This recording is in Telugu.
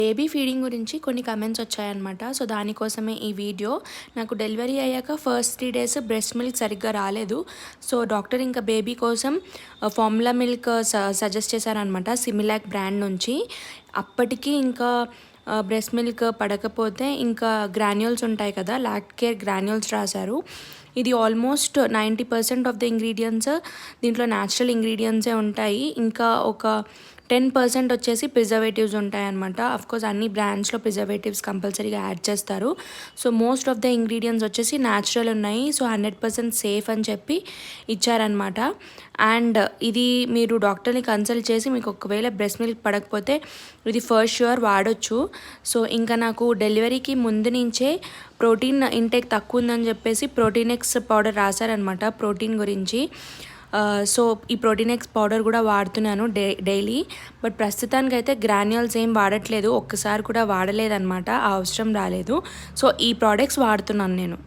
బేబీ ఫీడింగ్ గురించి కొన్ని కమెంట్స్ వచ్చాయన్నమాట. సో దానికోసమే ఈ వీడియో. నాకు డెలివరీ అయ్యాక ఫస్ట్ 3 డేస్ బ్రెస్ట్ మిల్క్ సరిగ్గా రాలేదు. సో డాక్టర్ ఇంకా బేబీ కోసం ఫార్ములా మిల్క్ సజెస్ట్ చేశారనమాట, సిమిలాక్ బ్రాండ్ నుంచి. అప్పటికి ఇంకా బ్రెస్ట్ మిల్క్ పడకపోతే ఇంకా గ్రాన్యూల్స్ ఉంటాయి కదా, లాక్ట్ కేర్ గ్రాన్యూల్స్ రాశారు. ఇది ఆల్మోస్ట్ 90% ఆఫ్ ద ఇంగ్రీడియంట్స్ దీంట్లో న్యాచురల్ ఇంగ్రీడియంట్సే ఉంటాయి. ఇంకా ఒక 10% వచ్చేసి ప్రిజర్వేటివ్స్ ఉంటాయన్నమాట. అఫ్కోర్స్ అన్ని బ్రాండ్స్లో ప్రిజర్వేటివ్స్ కంపల్సరీగా యాడ్ చేస్తారు. So most of the ingredients వచ్చేసి న్యాచురల్ ఉన్నాయి. సో 100% సేఫ్ అని చెప్పి ఇచ్చారనమాట. అండ్ ఇది మీరు డాక్టర్ని కన్సల్ట్ చేసి మీకు ఒకవేళ బ్రెస్ట్ మిల్క్ పడకపోతే ఇది ఫస్ట్ ష్యూర్ వాడొచ్చు. సో ఇంకా నాకు డెలివరీకి ముందు నుంచే ప్రోటీన్ ఇంటేక్ తక్కువ ఉందని చెప్పేసి ప్రోటీనెక్స్ పౌడర్ రాశారనమాట ప్రోటీన్ గురించి. సో ఈ ప్రోటీనెక్స్ పౌడర్ కూడా వాడుతున్నాను డైలీ. బట్ ప్రస్తుతానికైతే గ్రాన్యూల్స్ ఏం వాడట్లేదు, ఒక్కసారి కూడా వాడలేదన్నమాట, ఆ అవసరం రాలేదు. సో ఈ ప్రోడక్ట్స్ వాడుతున్నాను నేను.